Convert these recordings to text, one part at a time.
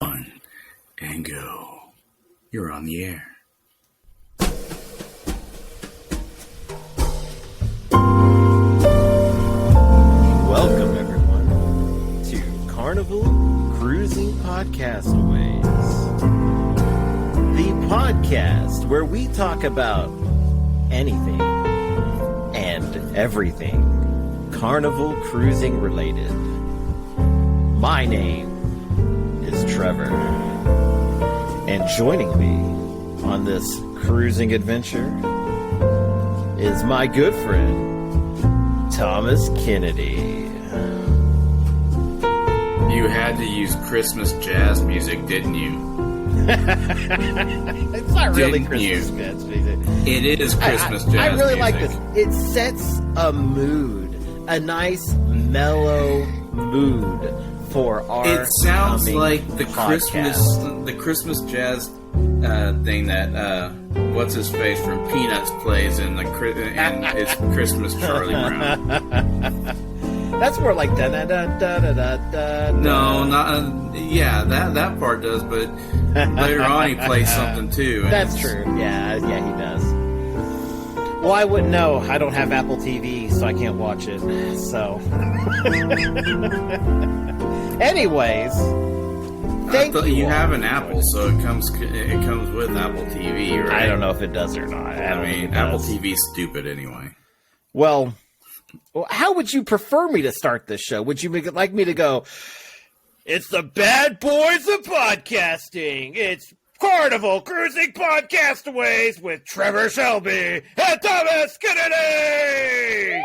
On and go. You're on the air. Welcome, everyone, to Carnival Cruising Podcastaways, the podcast where we talk about anything and everything Carnival Cruising related. My name is Trevor, and joining me on this cruising adventure is my good friend, Thomas Kennedy. You had to use Christmas jazz music, didn't you? It's not really Christmas jazz music. It is Christmas jazz music. I really like this. It sets a mood, a nice mellow mood for our. It sounds like the podcast. Christmas jazz thing that what's his face from Peanuts plays in it's Christmas Charlie Brown. That's more like da da da da da da. No, not that part does, but later on he plays something too. That's true. Yeah, he does. Well, I wouldn't know. I don't have Apple TV, so I can't watch it. So, anyways, thank you. You have an Apple, so it comes with Apple TV, right? I don't know if it does or not. I mean, Apple TV's stupid anyway. Well, how would you prefer me to start this show? Would you like me to go, it's the bad boys of podcasting. It's Carnival Cruising Podcastaways with Trevor Shelby and Thomas Kennedy!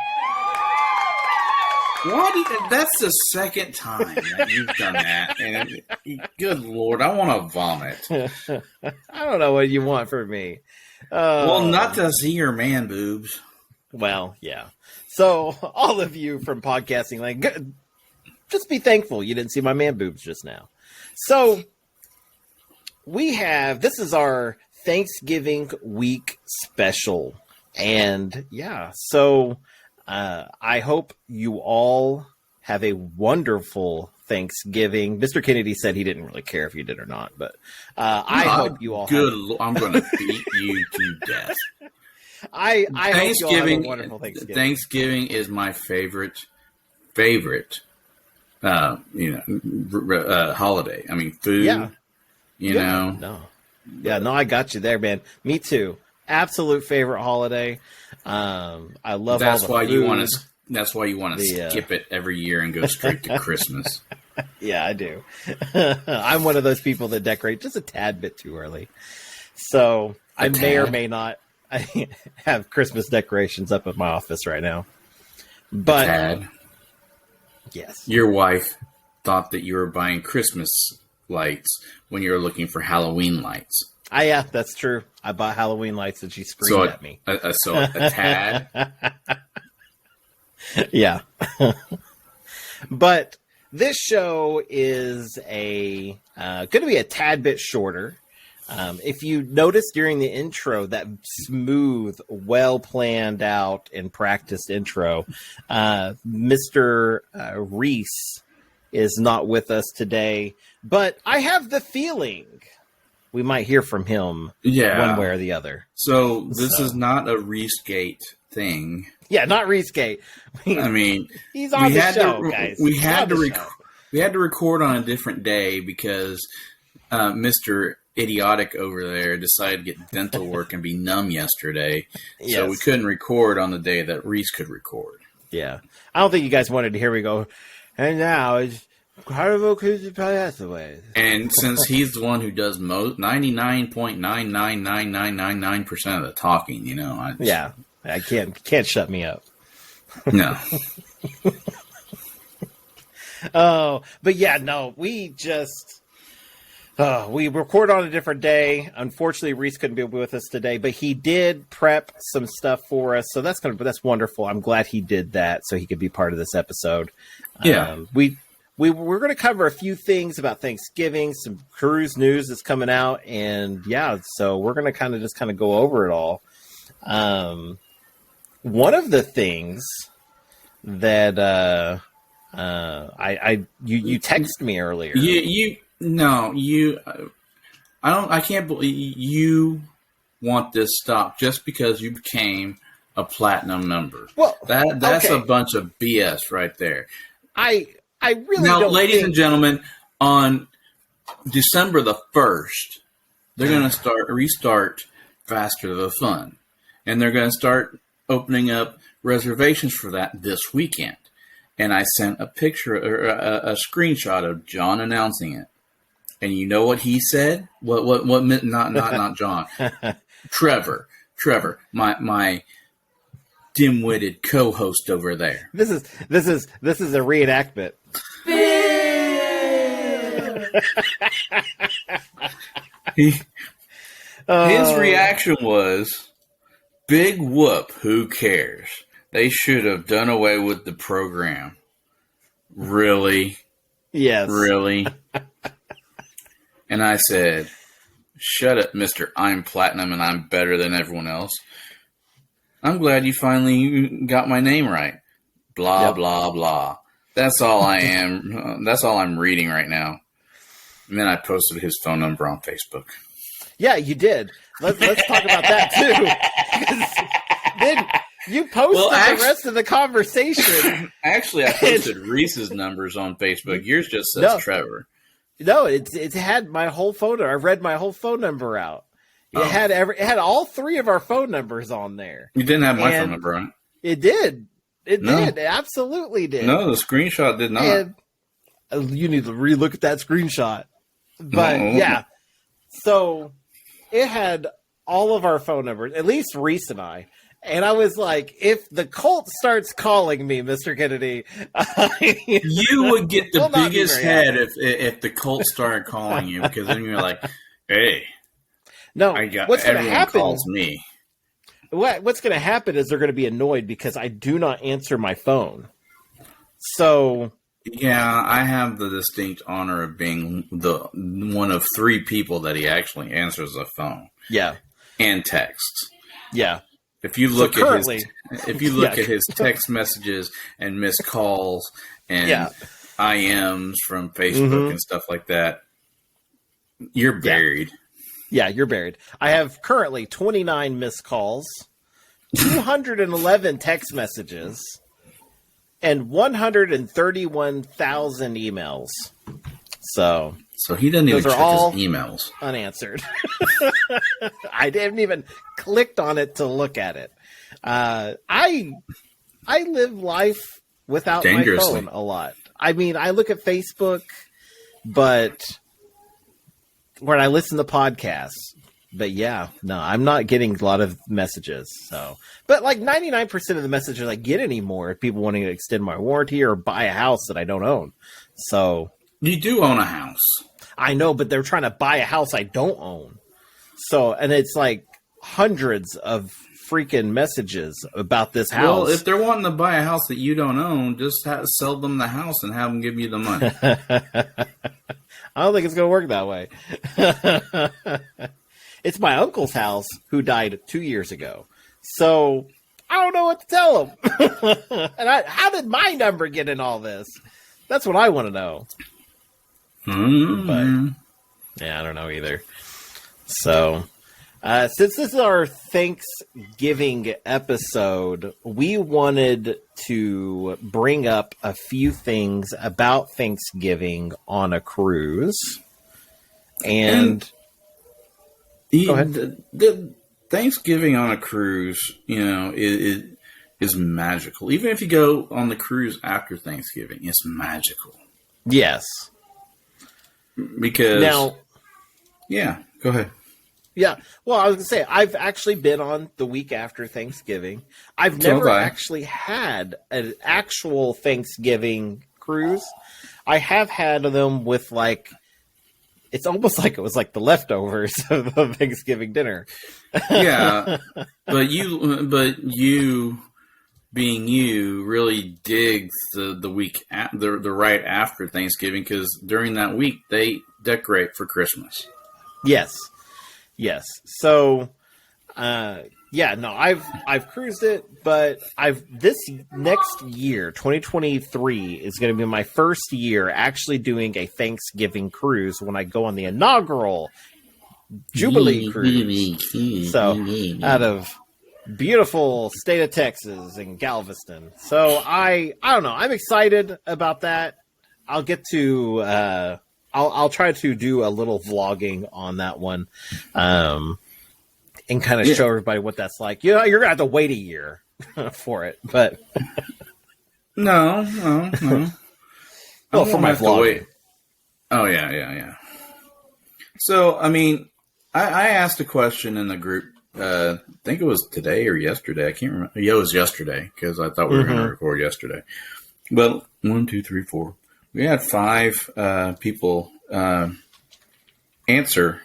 That's the second time that you've done that. And good Lord, I want to vomit. I don't know what you want from me. Well, not to see your man boobs. Well, yeah. So, all of you from podcasting, just be thankful you didn't see my man boobs just now. So, this is our Thanksgiving week special. And, yeah, so I hope you all have a wonderful Thanksgiving. Mr. Kennedy said he didn't really care if you did or not, but I hope you all I'm going to beat you to death. I hope you all have a wonderful Thanksgiving. Thanksgiving is my favorite holiday. I mean, food. Yeah. You know. No, I got you there, man. Me too. Absolute favorite holiday. I love all the food. That's why you want to skip it every year and go straight to Christmas. Yeah, I do. I'm one of those people that decorate just a tad bit too early. So I may or may not have Christmas decorations up at my office right now. But yes, your wife thought that you were buying Christmas lights when you were looking for Halloween lights. Yeah, that's true. I bought Halloween lights and she screamed at me. So a tad. Yeah. But this show is going to be a tad bit shorter. If you notice during the intro, that smooth, well planned out and practiced intro, Mr. Reese is not with us today, but I have the feeling we might hear from him one way or the other. So this is not a Reese Gate thing. Yeah, not Reese Gate. I mean, he's on the show, guys. We had to record on a different day because Mr. Idiotic over there decided to get dental work and be numb yesterday. Yes. So we couldn't record on the day that Reese could record. Yeah. I don't think you guys wanted to hear me go, and now it's Carnival Cruising Podcastaways. And since he's the one who does 99.9999999% of the talking, I can't shut me up. No. Oh, but yeah, no, we record on a different day. Unfortunately, Reese couldn't be with us today, but he did prep some stuff for us, so that's wonderful. I'm glad he did that so he could be part of this episode. Yeah, we're going to cover a few things about Thanksgiving, some cruise news that's coming out, and so we're going to kind of go over it all. One of the things that you texted me earlier. No, I can't believe you want this stopped just because you became a platinum member. Well, that's okay. A bunch of BS right there. I really now, don't ladies and gentlemen, on December the 1st, they're going to restart Faster the Fun, and they're going to start opening up reservations for that this weekend. And I sent a picture or a screenshot of John announcing it. And you know what he said? What not John. Trevor, my dim-witted co-host over there. This is a reenactment. His reaction was, big whoop, who cares? They should have done away with the program. Really? Yes. Really? And I said, shut up, Mr. I'm Platinum and I'm better than everyone else. I'm glad you finally got my name right. Blah, blah, blah. That's all I am. That's all I'm reading right now. And then I posted his phone number on Facebook. Yeah, you did. Let's talk about that, too. Then you posted the rest of the conversation. Actually, I posted Reese's numbers on Facebook. Yours just says Trevor. No, it had my whole phone number. I read my whole phone number out. It had all three of our phone numbers on there. You didn't have my phone number on it. It did. It did. It absolutely did. No, the screenshot did not. And you need to relook at that screenshot. But yeah. So it had all of our phone numbers, at least Reese and I. And I was like, if the cult starts calling me, Mr. Kennedy, you would get the biggest head if the cult started calling you, because then you're like, hey, what's going to happen? Calls me. What's going to happen is they're going to be annoyed because I do not answer my phone. So yeah, I have the distinct honor of being the one of 3 people that he actually answers the phone. Yeah, and texts. Yeah. If you look at his text messages and missed calls and IMs from Facebook and stuff like that, you're buried. Yeah, you're buried. I have currently 29 missed calls, 211 text messages, and 131,000 emails. So he doesn't even check his emails. Unanswered. I didn't even clicked on it to look at it. I live life without my phone a lot. I mean, I look at Facebook, but when I listen to podcasts. But yeah, no, I'm not getting a lot of messages. So, but like 99% of the messages I get anymore are people wanting to extend my warranty or buy a house that I don't own. So you do own a house. I know, but they're trying to buy a house I don't own. So, and it's like hundreds of freaking messages about this house. Well, if they're wanting to buy a house that you don't own, just sell them the house and have them give you the money. I don't think it's going to work that way. It's my uncle's house who died 2 years ago. So I don't know what to tell him. And how did my number get in all this? That's what I want to know. But yeah, I don't know either. So since this is our Thanksgiving episode, we wanted to bring up a few things about Thanksgiving on a cruise. And go ahead. The Thanksgiving on a cruise, is magical. Even if you go on the cruise after Thanksgiving, it's magical. Yes. Because go ahead. Yeah. Well, I was going to say, I've actually been on the week after Thanksgiving. I've never actually had an actual Thanksgiving cruise. I have had them with it's almost like it was like the leftovers of Thanksgiving dinner. Yeah. But you being you really dig the week the right after Thanksgiving, because during that week they decorate for Christmas. Yes. So Yeah, no, I've cruised it, but this next year, 2023, is going to be my first year actually doing a Thanksgiving cruise when I go on the inaugural Jubilee cruise. So, out of beautiful state of Texas in Galveston. So I don't know. I'm excited about that. I'll get to I'll try to do a little vlogging on that one. And kind of show everybody what that's like. You're gonna have to wait a year for it, but no. Well, for my vlog. Oh yeah. So I mean, I asked a question in the group. I think it was today or yesterday. I can't remember. Yeah, it was yesterday because I thought we were going to record yesterday. Well, 1, 2, 3, 4. We had 5 people answer.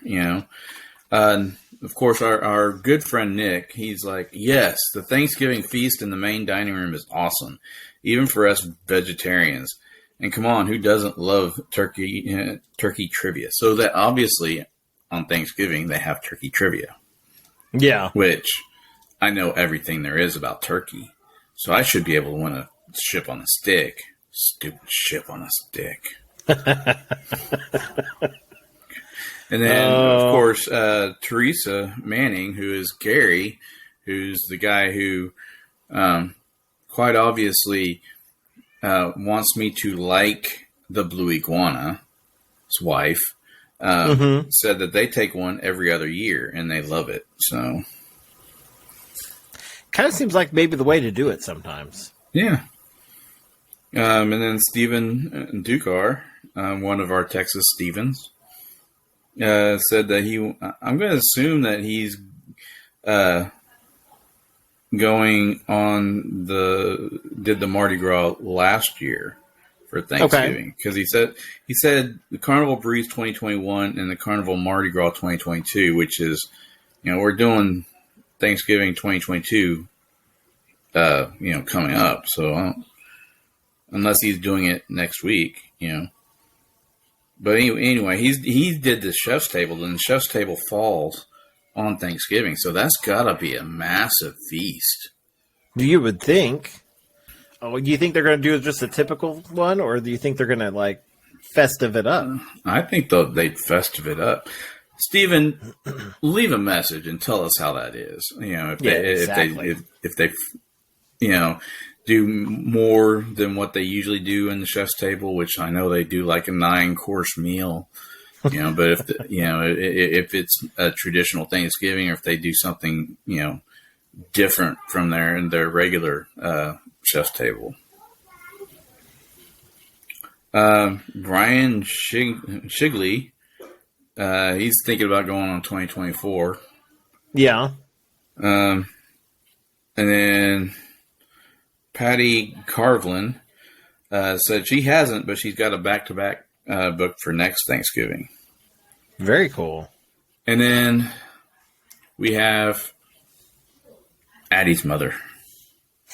Of course, our good friend Nick, he's like, yes, the Thanksgiving feast in the main dining room is awesome, even for us vegetarians. And come on, who doesn't love turkey trivia? So that obviously on Thanksgiving they have turkey trivia. Yeah. Which I know everything there is about turkey. So I should be able to win a ship on a stick. Stupid ship on a stick. And then, of course, Teresa Manning, who is Gary, who's the guy who quite obviously wants me to like the blue iguana, his wife, said that they take one every other year and they love it. So, kind of seems like maybe the way to do it sometimes. Yeah. And then Stephen Dukar, one of our Texas Stevens, said that I'm going to assume that he's going on did the Mardi Gras last year for Thanksgiving. Because he said the Carnival Breeze 2021 and the Carnival Mardi Gras 2022, which is, we're doing Thanksgiving 2022, coming up. So unless he's doing it next week, But anyway, he did the chef's table, and the chef's table falls on Thanksgiving, so that's got to be a massive feast. You would think. Oh, do you think they're going to do just a typical one, or do you think they're going to festive it up? I think they'd festive it up. Stephen, leave a message and tell us how that is. If they do more than what they usually do in the chef's table, which I know they do like a 9-course meal, but if it's a traditional Thanksgiving, or if they do something, different from their regular chef's table. Brian Shigley, he's thinking about going on 2024. Yeah. And then Patty Carvlin said she hasn't, but she's got a back-to-back book for next Thanksgiving. Very cool. And then we have Addie's mother.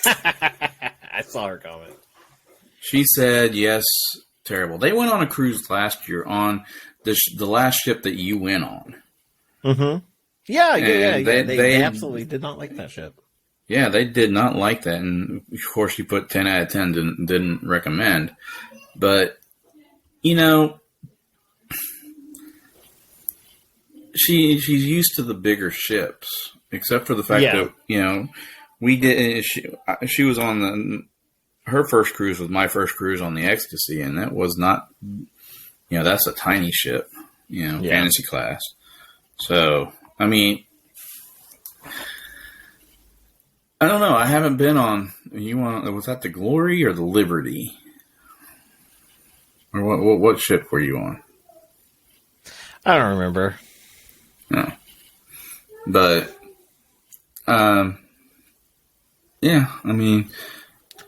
I saw her comment. She said, yes, terrible. They went on a cruise last year on the last ship that you went on. Mm-hmm. Yeah. They absolutely did not like that ship. Yeah, they did not like that, and of course, you put 10 out of 10. Didn't recommend, but she's used to the bigger ships, except for the fact that we did. She was on her first cruise was my first cruise on the Ecstasy, and that was not. That's a tiny ship, fantasy class. So I mean. I don't know. I haven't been on. Was that the Glory or the Liberty? Or what ship were you on? I don't remember. No. But, yeah. I mean,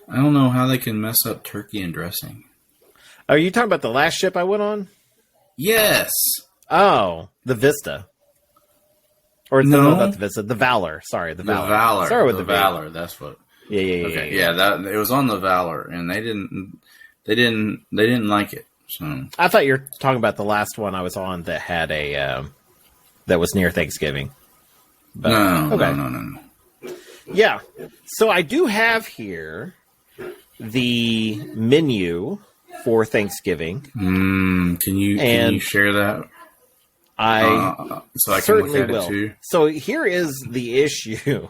I don't know how they can mess up turkey and dressing. Are you talking about the last ship I went on? Yes. Oh, the Vista. Or no, not the Vista. The Valor. Sorry, the Valor. The Valor. Sorry with the Valor. That's what. Yeah. Okay. Yeah. That it was on the Valor, and they didn't like it. So I thought you were talking about the last one I was on that had that was near Thanksgiving. But, no. Yeah. So I do have here the menu for Thanksgiving. Can you share that? So I can look at it too. So here is the issue.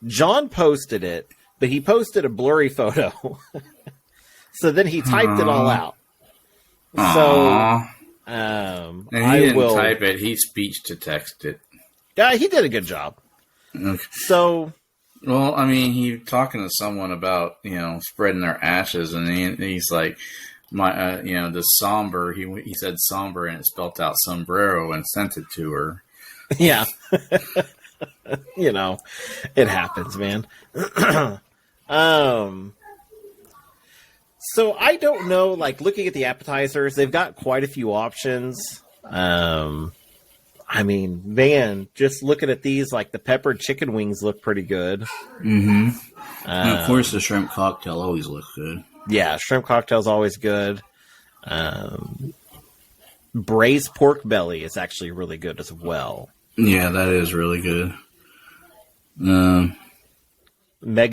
John posted it, but he posted a blurry photo. So then he typed it all out. So and he didn't type it, he speech to text it. Yeah, he did a good job. Okay. So well, I mean, he's talking to someone about, spreading their ashes, and he's like, the somber. He said somber, and it spelled out sombrero, and sent it to her. Yeah, it happens, man. So I don't know. Like looking at the appetizers, they've got quite a few options. I mean, man, just looking at these, like the peppered chicken wings look pretty good. Mm-hmm. And of course, the shrimp cocktail always looks good. Yeah, shrimp cocktail's always good. Braised pork belly is actually really good as well. Yeah, that is really good. Megan,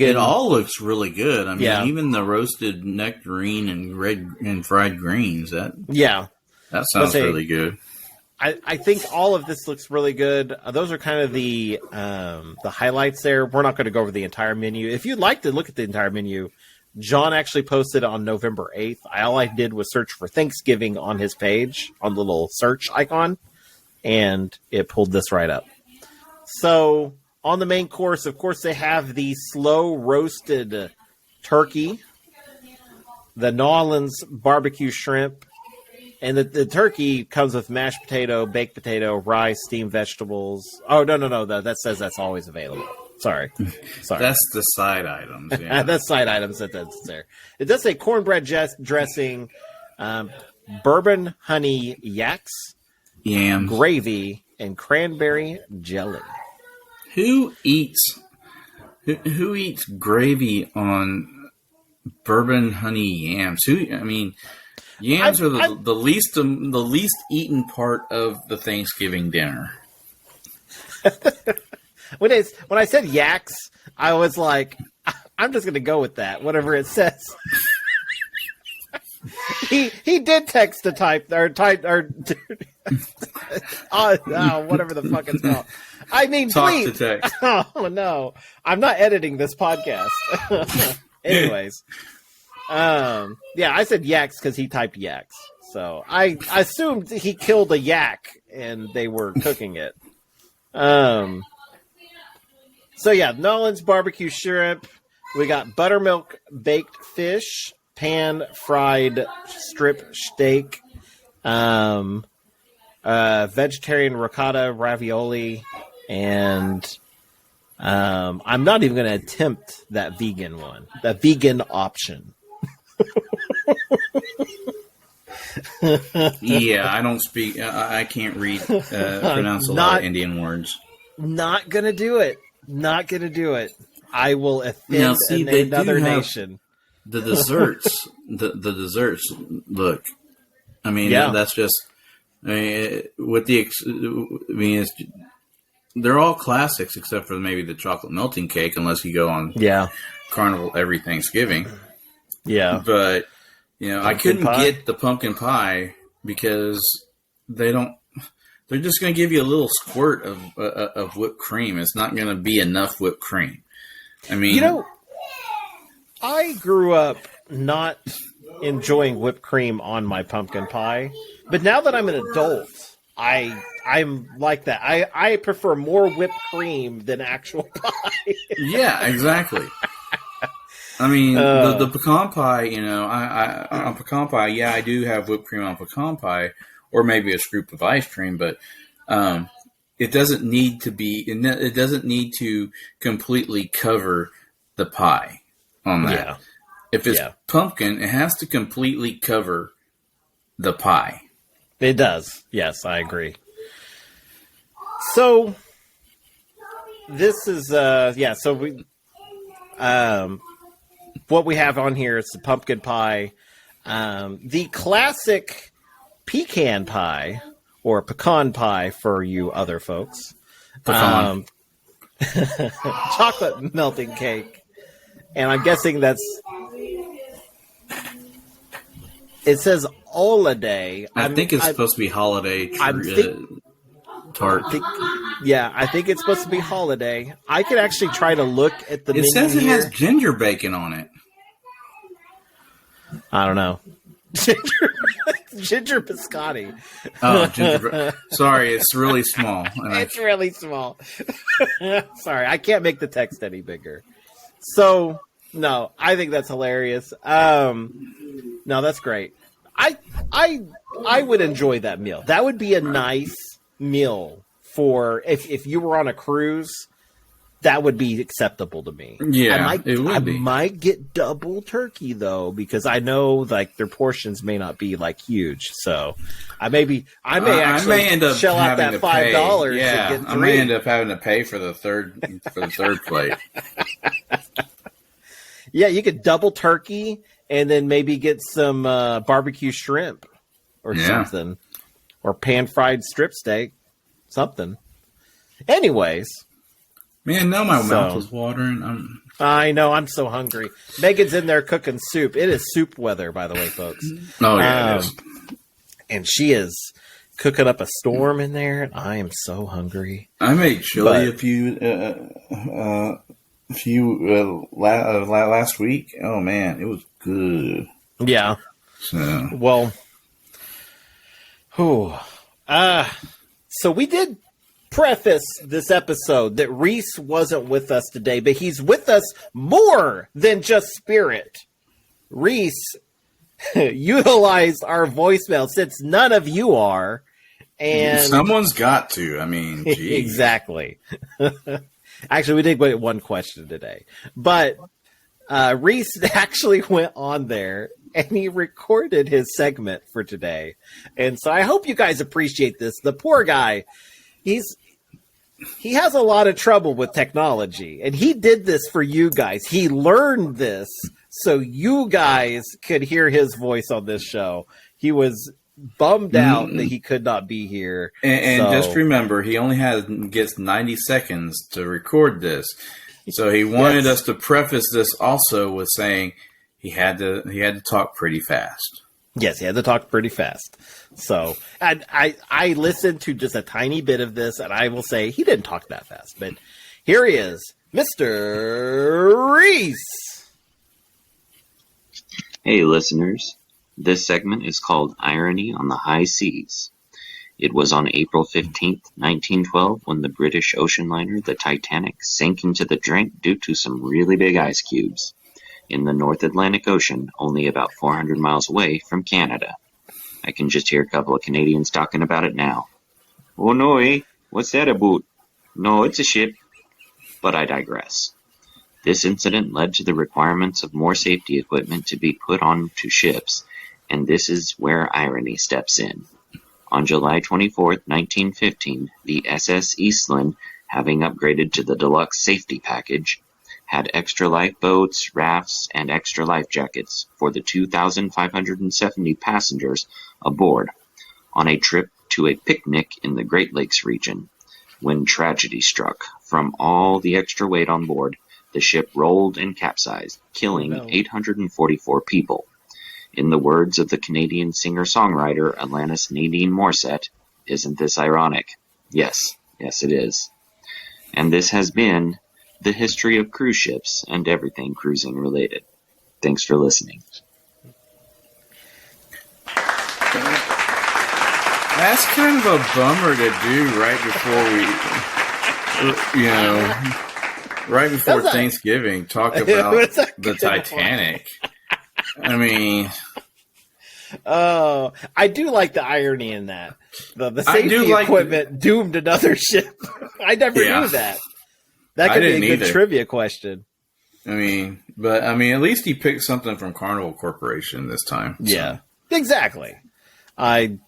it all looks really good. I mean, even the roasted nectarine and red and fried greens. That sounds really good. I think all of this looks really good. Those are kind of the highlights there. We're not going to go over the entire menu. If you'd like to look at the entire menu, John actually posted on November 8th. All I did was search for Thanksgiving on his page, on the little search icon, and it pulled this right up. So on the main course, of course, they have the slow roasted turkey, the New Orleans barbecue shrimp, and the turkey comes with mashed potato, baked potato, rice, steamed vegetables. Oh, no. That says that's always available. Sorry. That's the side items. Yeah. That's side items that's there. It does say cornbread dressing, bourbon honey yaks, yams, gravy, and cranberry jelly. Who eats gravy on bourbon honey yams? Yams are the least eaten part of the Thanksgiving dinner. When I said yaks, I was like, I'm just going to go with that, whatever it says. he did text to type or whatever the fuck it's called. I mean, talk please. To text. Oh no, I'm not editing this podcast. Anyways. I said yaks because he typed yaks. So I assumed he killed a yak and they were cooking it. New Orleans barbecue shrimp. We got buttermilk baked fish, pan fried strip steak, vegetarian ricotta ravioli, and I'm not even going to attempt that vegan one, that vegan option. I don't speak. I can't read, pronounce a lot of Indian words. Not gonna do it. I will offend another nation. The desserts. the desserts. Look, that's just. They're all classics except for maybe the chocolate melting cake, unless you go on Carnival every Thanksgiving. Yeah, but I couldn't get the pumpkin pie because they're just going to give you a little squirt of whipped cream. It's not going to be enough whipped cream. I mean, I grew up not enjoying whipped cream on my pumpkin pie, but now that I'm an adult, I'm like that. I prefer more whipped cream than actual pie. Yeah, exactly. I mean, the pecan pie, on pecan pie, I do have whipped cream on pecan pie, or maybe a scoop of ice cream, but it doesn't need to completely cover the pie on that. Yeah. If it's pumpkin, it has to completely cover the pie. It does. Yes, I agree. So this is so we what we have on here is the pumpkin pie, the classic pecan pie or pecan pie for you other folks. Pecan. chocolate melting cake. And I'm guessing that's... It says holiday. I think it's supposed to be holiday tart. I think it's supposed to be holiday. I could actually try to look at the menu. It says it has ginger bacon on it. I don't know. Ginger biscotti. Oh, ginger. Sorry, it's really small. It's really small. Sorry, I can't make the text any bigger. So, no, I think that's hilarious. No, that's great. I would enjoy that meal. That would be a nice meal for if you were on a cruise. That would be acceptable to me. Yeah, it would be. I might get double turkey though, because I know like their portions may not be like huge. So I may end up shell out that $5. Yeah, I may end up having to pay for the third plate. Yeah, you could double turkey and then maybe get some barbecue shrimp or something, or pan fried strip steak, something. Anyways. Man, now my mouth is watering. I know, I'm so hungry. Megan's in there cooking soup. It is soup weather, by the way, folks. Oh, yeah, it is. And she is cooking up a storm in there, and I am so hungry. I made chili last week. Oh, man, it was good. Yeah. So. Well, so we did preface this episode that Reese wasn't with us today, but he's with us more than just spirit. Reese utilized our voicemail since none of you are, and someone's got to. I mean, geez. Exactly. Actually, we did get one question today, but Reese actually went on there and he recorded his segment for today, and so I hope you guys appreciate this. The poor guy. He has a lot of trouble with technology, and he did this for you guys. He learned this so you guys could hear his voice on this show. He was bummed out that he could not be here. And just remember, he only gets 90 seconds to record this. So he wanted us to preface this also with saying he had to talk pretty fast. Yes, he had to talk pretty fast. So I listened to just a tiny bit of this, and I will say he didn't talk that fast. But here he is, Mr. Reese. Hey, listeners. This segment is called Irony on the High Seas. It was on April 15th, 1912, when the British ocean liner, the Titanic, sank into the drink due to some really big ice cubes in the North Atlantic Ocean, only about 400 miles away from Canada. I can just hear a couple of Canadians talking about it now. Oh no, eh? What's that about? No, it's a ship. But I digress. This incident led to the requirements of more safety equipment to be put onto ships, and this is where irony steps in. On July 24, 1915, the SS Eastland, having upgraded to the deluxe safety package, had extra lifeboats, rafts, and extra life jackets for the 2,570 passengers aboard on a trip to a picnic in the Great Lakes region. When tragedy struck, from all the extra weight on board, the ship rolled and capsized, killing 844 people. In the words of the Canadian singer-songwriter Alanis Nadine Morissette, isn't this ironic? Yes, it is. And this has been the history of cruise ships and everything cruising related. Thanks for listening. That's kind of a bummer to do right before Thanksgiving, talk about the Titanic. I mean... Oh, I do like the irony in that. The safety equipment doomed another ship. I never knew that. That could be a good trivia question. I mean, at least he picked something from Carnival Corporation this time. So. Yeah, exactly. We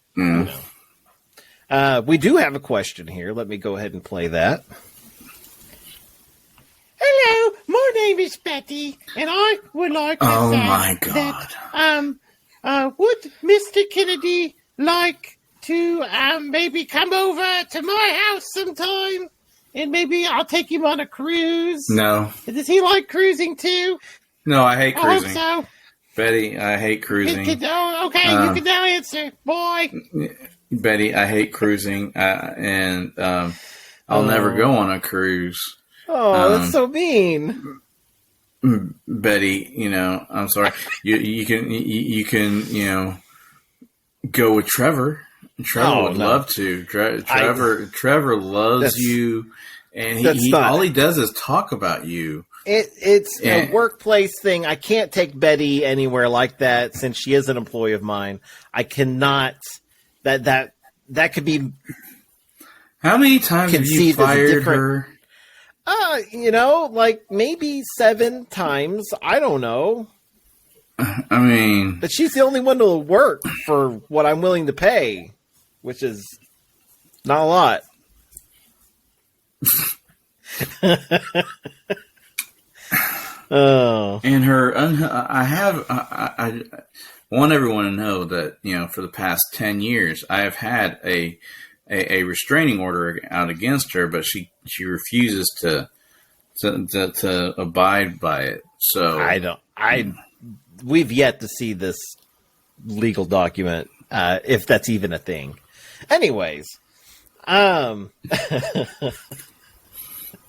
do have a question here. Let me go ahead and play that. Hello, my name is Betty, and I would like to say my God. that, would Mr. Kennedy like to maybe come over to my house sometime And maybe I'll take him on a cruise. No. Does he like cruising too? No, I hate cruising. I hope so. Betty, I hate cruising. Okay, you can now answer, boy. Betty, I hate cruising, and I'll never go on a cruise. Oh, that's so mean. Betty, I'm sorry. You can go with Trevor. Trevor would love to. Trevor loves you, and he all he does is talk about you. It's a workplace thing. I can't take Betty anywhere like that since she is an employee of mine. I cannot. That could be. How many times have you fired her? Like maybe 7 times. I don't know. I mean, but she's the only one to work for what I'm willing to pay, which is not a lot. Oh, and I want everyone to know that for the past 10 years I have had a restraining order out against her, but she refuses to abide by it. So we've yet to see this legal document, if that's even a thing. Anyways,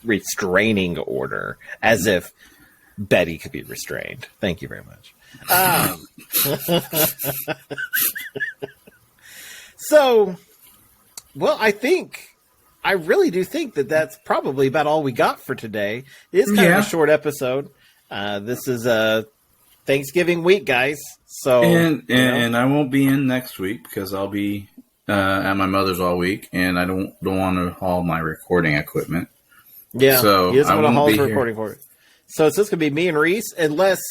restraining order, as if Betty could be restrained. Thank you very much. So, well, I really do think that that's probably about all we got for today. It is kind of a short episode. This is a Thanksgiving week, guys. So, and I won't be in next week because I'll be at my mother's all week, and I don't want to haul my recording equipment. Yeah, so he doesn't want to haul the recording for it. So it's just going to be me and Reese, unless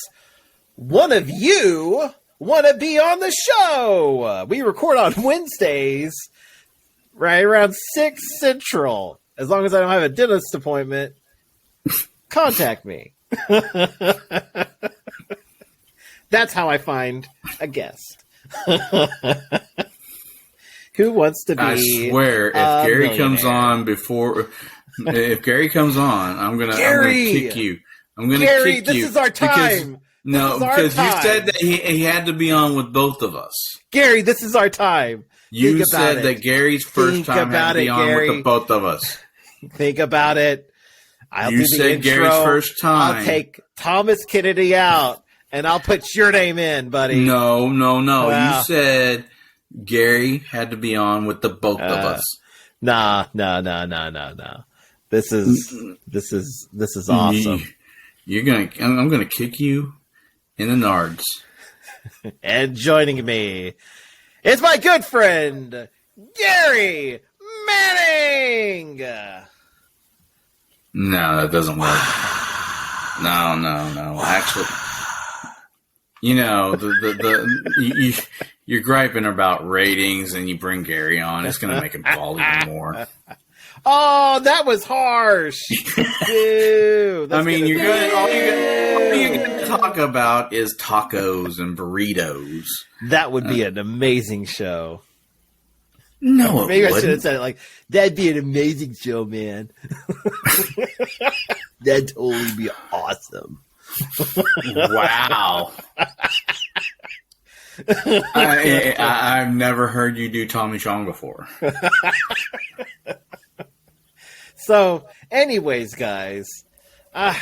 one of you want to be on the show. We record on Wednesdays, right around 6 Central. As long as I don't have a dentist appointment, contact me. That's how I find a guest. Who wants to be? I swear, if Gary comes on if Gary comes on, I'm gonna kick you. I'm gonna Gary, kick this you. is our time. Because you said that he had to be on with both of us. Gary, this is our time. You said that Gary's first time had to be on with the both of us. Think about it. You said Gary's first time. I'll take Thomas Kennedy out, and I'll put your name in, buddy. No. Wow. You said Gary had to be on with the both of us. No. This is awesome. I'm gonna kick you in the nards. And joining me is my good friend Gary Manning. No, that doesn't work. No. Actually, you're griping about ratings, and you bring Gary on. It's going to make him fall even more. Oh, that was harsh. Dude, I mean, all you're going to talk about is tacos and burritos. That would be an amazing show. No, maybe I should have said it like, that'd be an amazing show, man. That'd totally be awesome. Wow. I've never heard you do Tommy Chong before. So, anyways, guys, hop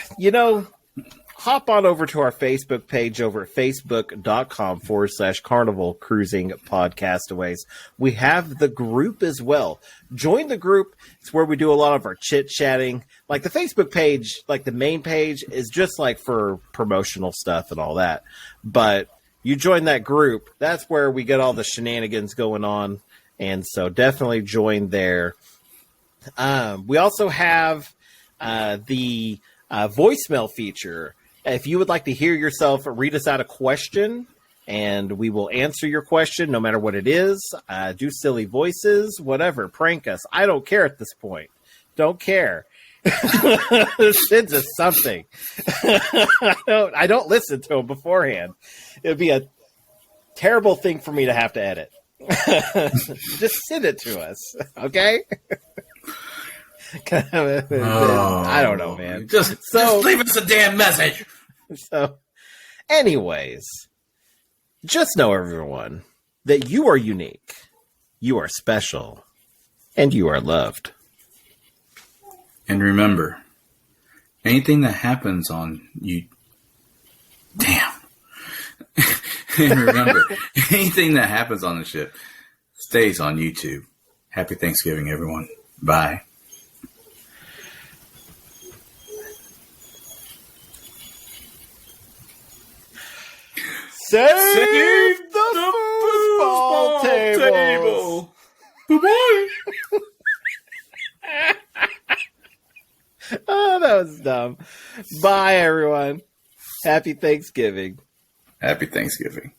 on over to our Facebook page over at facebook.com/Carnival Cruising Podcastaways. We have the group as well. Join the group. It's where we do a lot of our chit-chatting. Like the Facebook page, like the main page is just like for promotional stuff and all that. But you join that group, that's where we get all the shenanigans going on. And so definitely join there. We also have the voicemail feature. If you would like to hear yourself read us out a question, and we will answer your question no matter what it is, do silly voices, whatever, prank us. I don't care at this point. Don't care. Send us something. I don't listen to them beforehand. It would be a terrible thing for me to have to edit. Just send it to us, okay? I don't know, man. Just leave us a damn message. So, anyways, just know, everyone, that you are unique, you are special, and you are loved. And remember, anything that happens on you... Damn. And remember, anything that happens on the ship stays on YouTube. Happy Thanksgiving, everyone. Bye. Save the foosball table. Bye-bye. Oh, that was dumb. Bye, everyone. Happy Thanksgiving. Happy Thanksgiving.